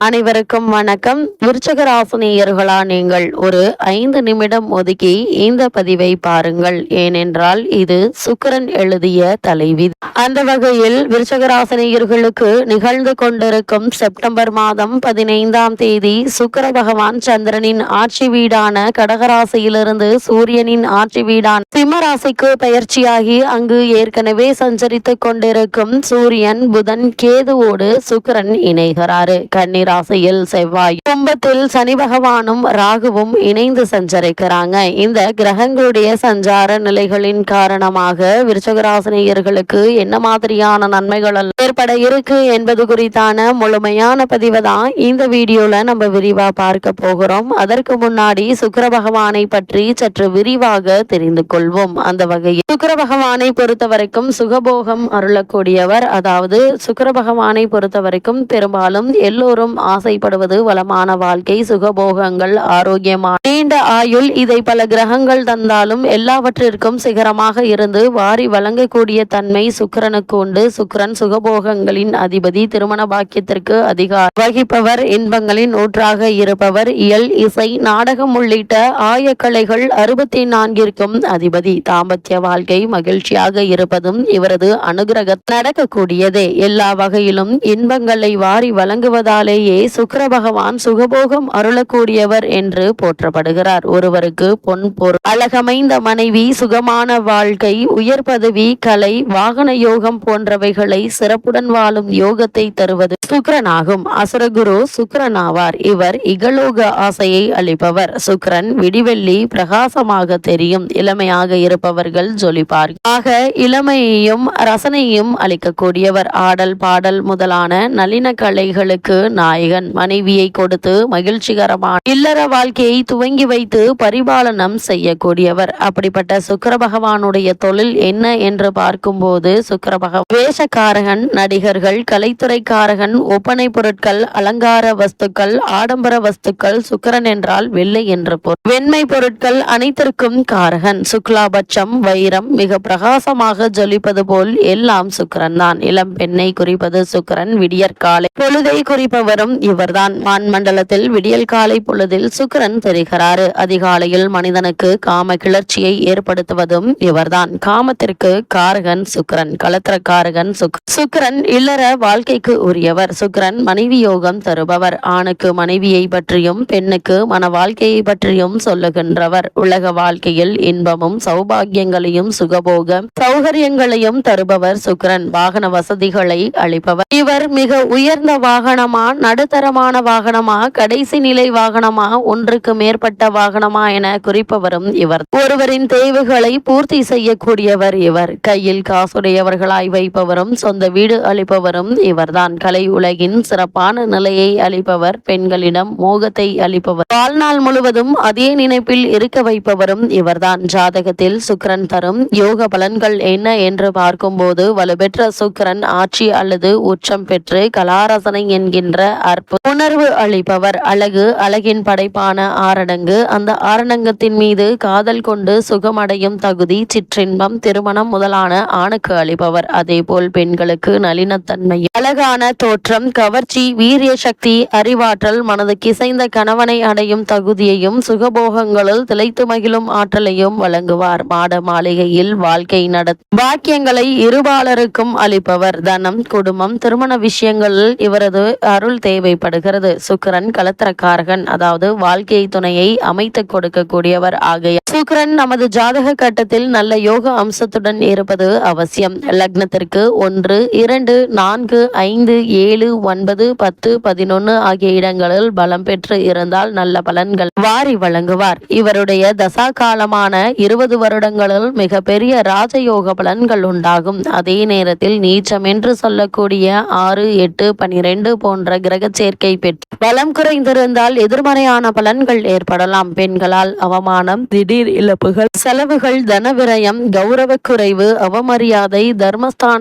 அனைவருக்கும் வணக்கம். விருச்சக ராசினியர்களா நீங்கள் ஒரு 5 நிமிடம் ஒதுக்கி இந்த பதிவை பாருங்கள். ஏனென்றால் இது சுக்கிரன் எழுதிய தலைவிதி. அந்த வகையில் விருச்சக ராசினியர்களுக்கு நிகழ்ந்து கொண்டிருக்கும் செப்டம்பர் மாதம் 15ஆம் தேதி சுக்கிர பகவான் சந்திரனின் ஆட்சி வீடான கடகராசியிலிருந்து சூரியனின் ஆட்சி வீடான சிம்ம ராசிக்கு பயிற்சியாகி அங்கு ஏற்கனவே சஞ்சரித்துக் கொண்டிருக்கும் சூரியன், புதன், கேதுவோடு சுக்கிரன் இணைகிறாரு. கன்னி ராசியில் செவ்வாய், கும்பத்தில் சனி பகவானும் ராகுவும் இணைந்து சஞ்சரிக்கிறாங்க. இந்த கிரகங்களுடைய சஞ்சார நிலைகளின் காரணமாக விருச்சக ராசினியர்களுக்கு என்ன மாதிரியான நன்மைகள் ஏற்பட இருக்கு என்பது குறித்தான முழுமையான பதிவை தான் இந்த வீடியோல நம்ம விரிவா பார்க்க போகிறோம். அதற்கு முன்னாடி சுக்கிர பகவானை பற்றி சற்று விரிவாக தெரிந்து கொள்வோம். அந்த வகையில் சுக்கிர பகவானை பொறுத்த வரைக்கும் சுகபோகம் அருளக்கூடியவர். அதாவது சுக்கிர பகவானை பொறுத்த வரைக்கும் பெரும்பாலும் எல்லோரும் ஆசைப்படுவது வளமான வாழ்க்கை, சுகபோகங்கள், ஆரோக்கியமான நீண்ட ஆயுள். இதை பல கிரகங்கள் தந்தாலும் எல்லாவற்றிற்கும் சிகரமாக இருந்து வாரி வழங்கக்கூடிய தன்மை சுக்கிரனுக்கு உண்டு. சுக்கிரன் சுகபோகங்களின் அதிபதி, திருமண பாக்கியத்திற்கு அதிகாரம் வகிப்பவர், இன்பங்களின் ஊற்றாக இருப்பவர், இயல், இசை, நாடகம் உள்ளிட்ட ஆயக்கலைகள் 64ற்கும் அதிபதி. தாம்பத்திய வாழ்க்கை மகிழ்ச்சியாக இருப்பதும் இவரது அனுகிரக நடக்கக்கூடியதே. எல்லா வகையிலும் இன்பங்களை வாரி வழங்குவதாலேயே சுக்கிர பகவான் சுகபோகம் அருளக்கூடியவர் என்று போற்றப்படுகிறார். ஒருவருக்கு பொன், பொருள், அழகமைந்த மனைவி, சுகமான வாழ்க்கை, உயர் பதவி, கலை, வாகன யோகம் போன்றவைகளை சிறப்புடன் வாழும் யோகத்தை தருவது சுக்கிரனாகும். அசுரகுரு சுக்கிரன் ஆவார். இவர் இகலோக ஆசையை அளிப்பவர். சுக்கிரன் விடிவெள்ளி பிரகாசமாக தெரியும். இளமையாக இருப்பவர்கள் ஜொலிப்பார். ஆக இளமையையும் ரசனையும் அளிக்கக்கூடியவர். ஆடல், பாடல் முதலான நளின கலைகளுக்கு நாயகன். மனைவியை கொடுத்து மகிழ்ச்சிகரமான இல்லற வாழ்க்கையை துவங்கி வைத்து பரிபாலனம் செய்யக்கூடியவர். அப்படிப்பட்ட சுக்கிர பகவானுடைய தொழில் என்ன என்று பார்க்கும்போது சுக்கிர பகவான் வேஷக்காரகன், நடிகர்கள், கலைத்துறைக்காரகன், ஒப்பனை பொருட்கள், அலங்கார வஸ்துக்கள், ஆடம்பர வஸ்துக்கள். சுக்கிரன் என்றால் வெள்ளை என்று பொருள். வெண்மை பொருட்கள் அனைத்திற்கும் காரகன். சுக்லாபட்சம், வைரம், மிக பிரகாசமாக ஜொலிப்பது போல் எல்லாம் சுக்கிரன் தான். இளம் பெண்ணை குறிப்பது சுக்கிரன். விடியற்காலை பொழுதை குறிப்பவரும் இவர்தான். வான் மண்டலத்தில் விடியல் காலை பொழுதில் சுக்கிரன் தெரிகிறாரு. அதிகாலையில் மனிதனுக்கு காம கிளர்ச்சியை ஏற்படுத்துவதும் இவர்தான். காமத்திற்கு காரகன் சுக்கிரன், கலத்திரக்காரகன் சுக்கிரன். இல்லற வாழ்க்கைக்கு உரியவர். சுக்கிரன் மனைவி யோகம் தருபவர். ஆணுக்கு மனைவியை பற்றியும் பெண்ணுக்கு மன வாழ்க்கையை பற்றியும் சொல்லுகின்றவர். உலக வாழ்க்கையில் இன்பமும் சௌபாகியங்களையும் சுகபோக சௌகரியங்களையும் தருபவர் சுக்கிரன். வாகன வசதிகளை அளிப்பவர். இவர் மிக உயர்ந்த வாகனமா, நடுத்தரமான வாகனமா, கடைசி நிலை வாகனமா, ஒன்றுக்கு மேற்பட்ட வாகனமா என குறிப்பவரும் இவர். ஒருவரின் தேவைகளை பூர்த்தி செய்யக்கூடியவர் இவர். கையில் காசுடையவர்களாய் வைப்பவரும் சொந்த வீடு அளிப்பவரும் இவர்தான். கலை உலகின் சிறப்பான நிலையை அளிப்பவர். பெண்களிடம் மோகத்தை அளிப்பவர். வாழ்நாள் முழுவதும் அதே நினைப்பில் இருக்க வைப்பவரும் இவர்தான். ஜாதகத்தில் சுக்கிரன் தரும் யோக பலன்கள் என்ன என்று பார்க்கும்போது வலுப்பெற்ற சுக்கிரன் ஆட்சி அல்லது உச்சம் பெற்று கலாரசனை என்கின்ற உணர்வு அளிப்பவர். அழகு, அழகின் படைப்பான ஆரணங்கு, அந்த ஆரணங்கத்தின் மீது காதல் கொண்டு சுகமடையும் தகுதி, சிற்றின்பம், திருமணம் முதலான ஆணுக்கு அளிப்பவர். அதே போல் பெண்களுக்கு நளினத்தன்மையும் அழகான தோற்றம், கவர்ச்சி, வீரிய சக்தி, அறிவாற்றல், மனது கிசைந்த கணவனை அடையும் தகுதியையும் சுகபோகங்களில் திளைத்து மகிழும் ஆற்றலையும் வழங்குவார். மாட மாளிகையில் வாழ்க்கை நடத்தும் பாக்கியங்களை இருபாலருக்கும் அளிப்பவர். தனம், குடும்பம், திருமண விஷயங்களில் இவரது அருள் தேவைப்படுகிறது. சுக்கிரன் கலத்திரக்காரகன், அதாவது வாழ்க்கை துணையை அமைத்து கொடுக்கக்கூடியவர். ஆகைய சுக்கிரன் நமது ஜாதக கட்டத்தில் நல்ல யோக அம்சத்துடன் இருப்பது அவசியம். லக்னத்திற்கு 1, 2, 4, 5, 7, 9, 10, 11 ஆகிய இடங்களில் பலம் பெற்று இருந்தால் நல்ல பலன்கள் வாரி வழங்குவார். இவருடைய தசா காலமான 20 வருடங்களில் மிக பெரிய ராஜயோக பலன்கள் உண்டாகும். அதே நேரத்தில் நீச்சம் என்று சொல்லக்கூடிய 6, 8, 12 போன்ற கிரக சேர்க்கை பெற்று பலம் குறைந்திருந்தால் எதிர்மறையான பலன்கள் ஏற்படலாம். பெண்களால் அவமானம், திடீர் இழப்புகள், செலவுகள், தனவிரயம், கௌரவ குறைவு, அவமரியாதை,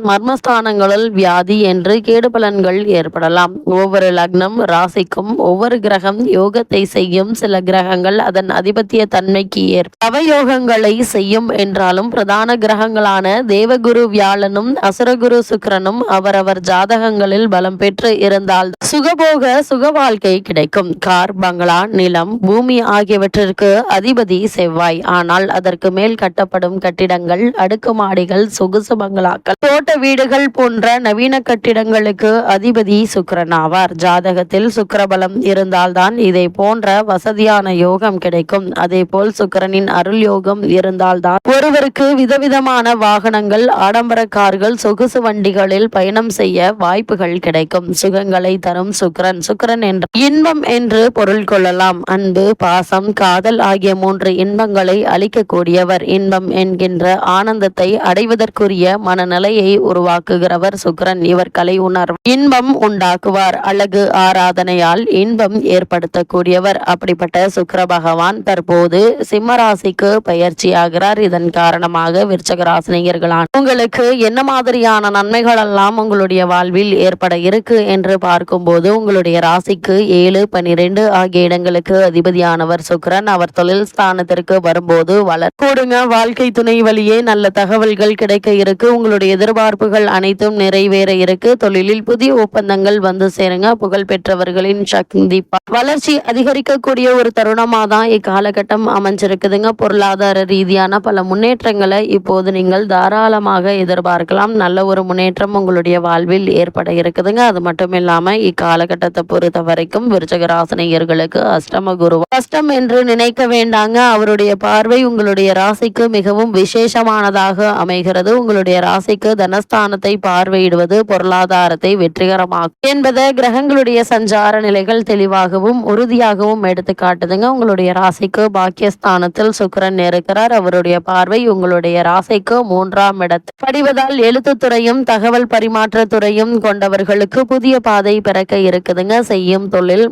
மர்மஸ்தானங்களில் வியாதி என்று கேடு பலன்கள் ஏற்படலாம். ஒவ்வொரு லக்னம் ராசிக்கும் ஒவ்வொரு கிரகம் யோகத்தை செய்யும். சில கிரகங்கள் அதன் அதிபத்திய தன்மைக்கு ஏற்ப அவயோகங்களை செய்யும் என்றாலும் பிரதான கிரகங்களான தேவகுரு வியாழனும் அசுரகுரு சுக்கிரனும் அவரவர் ஜாதகங்களில் பலம் பெற்று இருந்தால் சுக சுகபோக சுக வாழ்க்கை கிடைக்கும். கார், பங்களா, நிலம், பூமி ஆகியவற்றிற்கு அதிபதி செவ்வாய். ஆனால் அதற்கு மேல் கட்டப்படும் கட்டிடங்கள், அடுக்குமாடிகள், சொகுசு பங்களாக்கள், தோட்ட வீடுகள் போன்ற நவீன கட்டிடங்களுக்கு அதிபதி சுக்கிரன் ஆவார். ஜாதகத்தில் சுக்கிரபலம் இருந்தால்தான் இதை போன்ற வசதியான யோகம் கிடைக்கும். அதே போல் சுக்கிரனின் அருள் யோகம் இருந்தால்தான் ஒருவருக்கு விதவிதமான வாகனங்கள், ஆடம்பர கார்கள், சொகுசு வண்டிகளில் பயணம் செய்ய வாய்ப்புகள் கிடைக்கும். சுகங்களை தரும் சுக்கிரன். சுக்கிரன் என்ற இன்பம் என்று பொருள் கொள்ளலாம். அன்பு, பாசம், காதல் ஆகிய 3 இன்பங்களை அளிக்கக்கூடியவர். இன்பம் என்கின்ற ஆனந்தத்தை அடைவதற்குரிய மனநிலையை உருவாக்குகிறவர் சுக்கிரன். இவர் கலை உணர்வு இன்பம் உண்டாக்குவார். அழகு ஆராதனையால் இன்பம் ஏற்படுத்தக்கூடியவர். அப்படிப்பட்ட சுக்கிர பகவான் தற்போது சிம்மராசிக்கு பயிற்சியாகிறார். இதன் காரணமாக விருச்சக ராசினியர்களான உங்களுக்கு என்ன மாதிரியான நன்மைகள் எல்லாம் உங்களுடைய வாழ்வில் ஏற்பட இருக்கு என்று பார்க்கும்போது, உங்களுடைய ராசிக்கு 7, 12 ஆகிய இடங்களுக்கு அதிபதியானவர் சுக்கிரன். அவர் தொழில் ஸ்தானத்திற்கு வரும்போது கூடுங்க வாழ்க்கை துணை வழியே நல்ல தகவல்கள் கிடைக்க இருக்கு. உங்களுடைய எதிர்பார்ப்புகள் அனைத்தும் நிறைவேற இருக்கு. தொழிலில் புதிய ஒப்பந்தங்கள் வந்து சேருங்க. புகழ் பெற்றவர்களின் சக்தி வளர்ச்சி அதிகரிக்கக்கூடிய ஒரு தருணமா தான் இக்காலகட்டம் அமைஞ்சிருக்குதுங்க. பொருளாதார ரீதியான பல முன்னேற்றங்களை இப்போது நீங்கள் தாராளமாக எதிர்பார்க்கலாம். நல்ல ஒரு முன்னேற்றம் உங்களுடைய வாழ்வில் ஏற்பட இருக்குதுங்க. அது மட்டும் இல்லாம இக்காலகட்டத்தை பொறுத்த வரைக்கும் விருச்சக ராசினியர்களுக்கு அஷ்டம குரு கஷ்டம் என்று நினைக்க வேண்டாங்க. அவருடைய பார்வை உங்களுடைய ராசிக்கு மிகவும் விசேஷமானதாக அமைகிறது. உங்களுடைய ராசிக்கு தனஸ்தானத்தை பார்வையிடுவது பொருளாதாரத்தை வெற்றிகரமாகும் என்பதை கிரகங்களுடைய சஞ்சார நிலைகள் தெளிவாகவும் உறுதியாகவும் எடுத்து காட்டுதுங்க. உங்களுடைய ராசிக்கு பாக்கியஸ்தானத்தில் சுக்கிரன் இருக்கிறார். அவருடைய பார்வை உங்களுடைய ராசிக்கு 3ஆம் இடத்தில் படிவதால் எழுத்துத்துறையும் தகவல் பரிமாற்ற துறையும் கொண்டவர்களுக்கு புதிய பாதை பிறக்க இருக்குதுங்க. செய்யும் தொழில்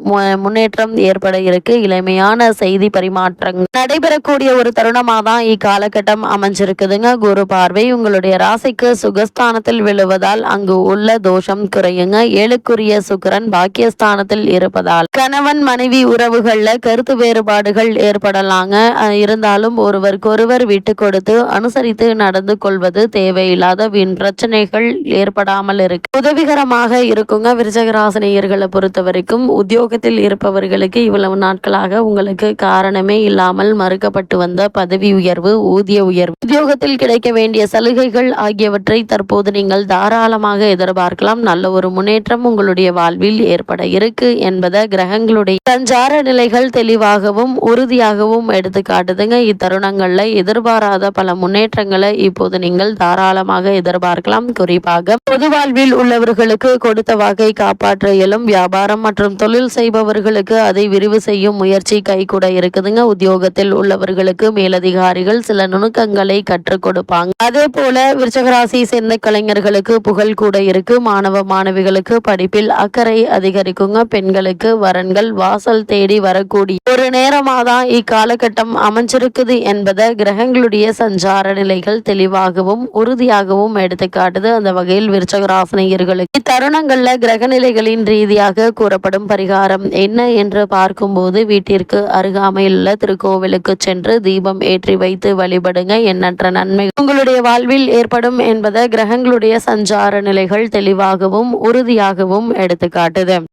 முன்னேற்றம் ஏற்பட இருக்கு. இளமையான செய்தி பரிமாற்றங்கள் நடைபெறக்கூடிய ஒரு தருணமா தான் இக்காலகட்டம் அமைஞ்சிருக்குதுங்க. குரு பார்வை உங்களுடைய ராசிக்கு சுகஸ்தானத்தில் விழுவதால் அங்கு உள்ள தோஷம் குறையுங்க. 7க்குரிய சுக்கிரன் பாக்கியஸ்தானத்தில் இருப்பதால் கணவன் மனைவி உறவுகள்ல கருத்து வேறுபாடுகள் ஏற்படலாங்க. இருந்தாலும் ஒருவருக்கொருவர் விட்டு கொடுத்து அனுசரித்து நடந்து கொள்வது தேவையில்லாத வீண் பிரச்சனைகள் ஏற்படாமல் இருக்கு உதவிகரமாக இருக்குங்க. விருச்சகராசினியர்களை பொறுத்த வரைக்கும் உத்தியோகத்தில் இருப்பவர்களுக்கு இவ்வளவு நாட்களாக உங்களுக்கு காரணமே இல்லாமல் மறுக்கப்பட்டு வந்த பதவி உயர்வு, ஊதிய உயர்வு, உத்தியோகத்தில் கிடைக்க வேண்டிய சலுகைகள் ஆகியவற்றை தற்போது நீங்கள் தாராளமாக எதிர்பார்க்கலாம். நல்ல ஒரு முன்னேற்றம் உங்களுடைய வாழ்வில் ஏற்பட இருக்கு என்பதை கிரகங்களுடைய சஞ்சார நிலைகள் தெளிவாகவும் உறுதியாகவும் எடுத்து காட்டுதுங்க. இத்தருணங்கள்ல எதிர்பாராத பல முன்னேற்றங்களை இப்போது நீங்கள் தாராளமாக எதிர்பார்க்கலாம். குறிப்பாக பொது வாழ்வில் உள்ளவர்களுக்கு கொடுத்த வாக்கை காப்பாற்ற இயலும். வியாபாரம் மற்றும் தொழில் செய்பவர்களுக்கு அதை விரிவு செய்யும் முயற்சி கைகூட இருக்குதுங்க. உத்தியோகத்தில் உள்ளவர்களுக்கு மேலதிகாரிகள் சில நுணுக்கங்களை கற்றுக் கொடுப்பாங்க. அதே போல விருச்சகராசி சேர்ந்த கலைஞர்களுக்கு புகழ் கூட இருக்கு. மாணவ மாணவிகளுக்கு படிப்பில் அக்கறை அதிகரிக்குங்க. பெண்களுக்கு வரன்கள் வாசல் தேடி வரக்கூடிய ஒரு நேரமாதான் இக்காலகட்டம் அமைஞ்சிருக்குது என்பதை கிரகங்களுடைய சஞ்சார நிலைகள் தெளிவாகவும் உறுதியாகவும் எடுத்து காட்டுது. அந்த வகையில் விருச்சக ராசினியர்களுக்கு இத்தருணங்கள்ல கிரக நிலைகளின் ரீதியாக கூறப்படும் பரிகாரம் என்ன என்று பார்க்கும்போது, வீட்டிற்கு அருகாமையில் உள்ள திருக்கோவிலுக்கு சென்று தீபம் ஏற்றி வைத்து வழிபடுங்க. எண்ணற்ற நன்மை உங்களுடைய வாழ்வில் ஏற்படும் என்பதை கிரகங்களுடைய சஞ்சார நிலைகள் தெளிவாகவும் உறுதியாகவும் எடுத்து காட்டுது.